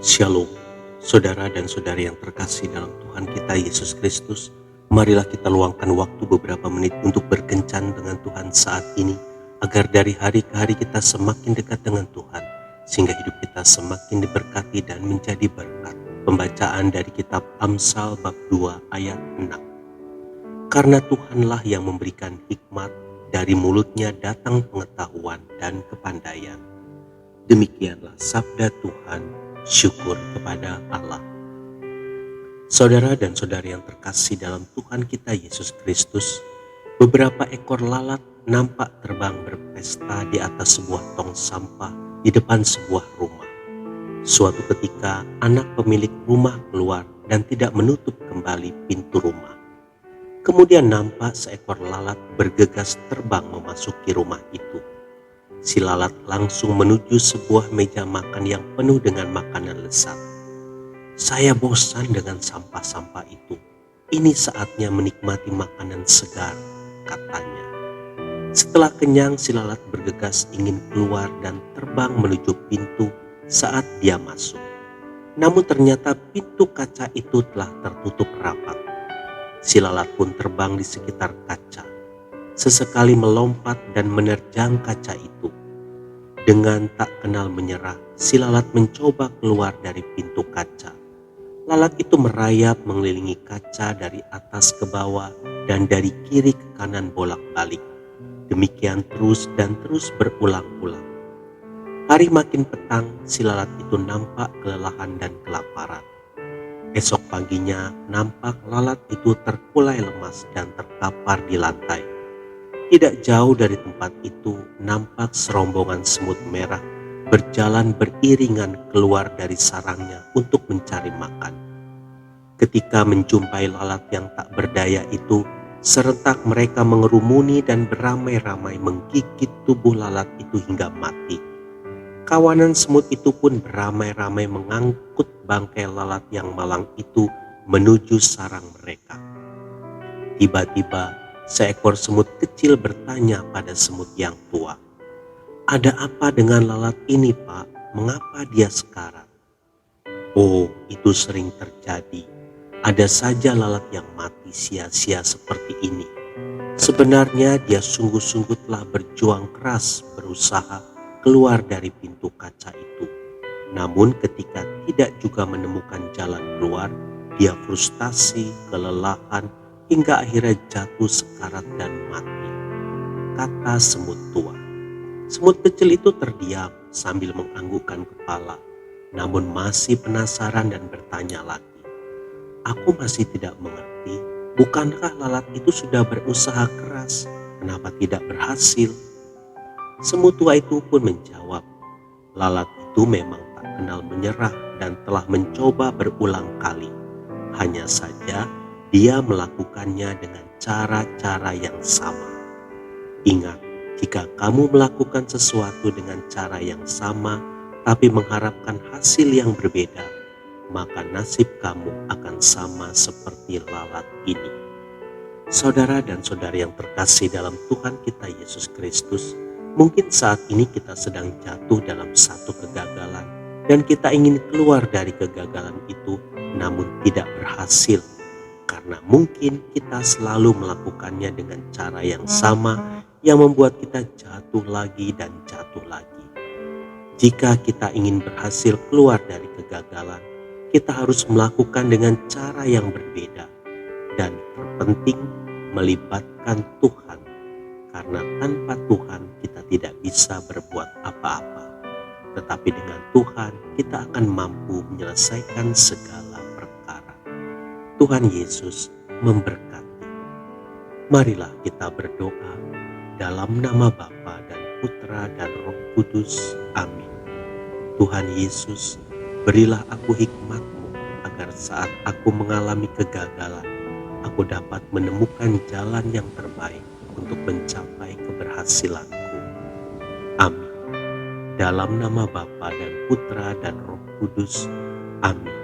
Shalom, saudara dan saudari yang terkasih dalam Tuhan kita Yesus Kristus. Marilah kita luangkan waktu beberapa menit untuk berkencan dengan Tuhan saat ini, agar dari hari ke hari kita semakin dekat dengan Tuhan, sehingga hidup kita semakin diberkati dan menjadi berkat. Pembacaan dari kitab Amsal bab 2 ayat 6. Karena Tuhanlah yang memberikan hikmat, dari mulutnya datang pengetahuan dan kepandaian. Demikianlah sabda Tuhan, syukur kepada Allah. Saudara dan saudari yang terkasih dalam Tuhan kita Yesus Kristus, beberapa ekor lalat nampak terbang berpesta di atas sebuah tong sampah di depan sebuah rumah. Suatu ketika anak pemilik rumah keluar dan tidak menutup kembali pintu rumah. Kemudian nampak seekor lalat bergegas terbang memasuki rumah itu. Si lalat langsung menuju sebuah meja makan yang penuh dengan makanan lezat. Saya bosan dengan sampah-sampah itu. Ini saatnya menikmati makanan segar, katanya. Setelah kenyang, si lalat bergegas ingin keluar dan terbang menuju pintu saat dia masuk. Namun ternyata pintu kaca itu telah tertutup rapat. Si lalat pun terbang di sekitar kaca. Sesekali melompat dan menerjang kaca itu. Dengan tak kenal menyerah, si lalat mencoba keluar dari pintu kaca. Lalat itu merayap mengelilingi kaca dari atas ke bawah dan dari kiri ke kanan bolak-balik. Demikian terus dan terus berulang-ulang. Hari makin petang, si lalat itu nampak kelelahan dan kelaparan. Esok paginya nampak lalat itu terkulai lemas dan terkapar di lantai. Tidak jauh dari tempat itu nampak serombongan semut merah berjalan beriringan keluar dari sarangnya untuk mencari makan. Ketika menjumpai lalat yang tak berdaya itu, serentak mereka mengerumuni dan beramai-ramai menggigit tubuh lalat itu hingga mati. Kawanan semut itu pun beramai-ramai mengangkut bangkai lalat yang malang itu menuju sarang mereka. Tiba-tiba seekor semut kecil bertanya pada semut yang tua, "Ada apa dengan lalat ini, Pak? Mengapa dia sekarat?" "Oh, itu sering terjadi. Ada saja lalat yang mati sia-sia seperti ini. Sebenarnya dia sungguh-sungguh telah berjuang keras berusaha keluar dari pintu kaca itu. Namun ketika tidak juga menemukan jalan keluar, dia frustasi, kelelahan, hingga akhirnya jatuh sekarat dan mati," kata semut tua. Semut kecil itu terdiam sambil menganggukkan kepala, namun masih penasaran dan bertanya lagi, "Aku masih tidak mengerti, bukankah lalat itu sudah berusaha keras, kenapa tidak berhasil?" Semut tua itu pun menjawab, "Lalat itu memang tak kenal menyerah dan telah mencoba berulang kali. Hanya saja dia melakukannya dengan cara-cara yang sama. Ingat, jika kamu melakukan sesuatu dengan cara yang sama tapi mengharapkan hasil yang berbeda, maka nasib kamu akan sama seperti lalat ini." Saudara dan saudari yang terkasih dalam Tuhan kita Yesus Kristus, mungkin saat ini kita sedang jatuh dalam satu kegagalan dan kita ingin keluar dari kegagalan itu namun tidak berhasil. Karena mungkin kita selalu melakukannya dengan cara yang sama yang membuat kita jatuh lagi dan jatuh lagi. Jika kita ingin berhasil keluar dari kegagalan, kita harus melakukan dengan cara yang berbeda. Dan terpenting melibatkan Tuhan. Karena tanpa Tuhan kita tidak bisa berbuat apa-apa. Tetapi dengan Tuhan kita akan mampu menyelesaikan segala perkara. Tuhan Yesus memberkati. Marilah kita berdoa dalam nama Bapa dan Putra dan Roh Kudus. Amin. Tuhan Yesus, berilah aku hikmat-Mu agar saat aku mengalami kegagalan, aku dapat menemukan jalan yang terbaik untuk mencapai keberhasilanku. Amin. Dalam nama Bapa dan Putra dan Roh Kudus. Amin.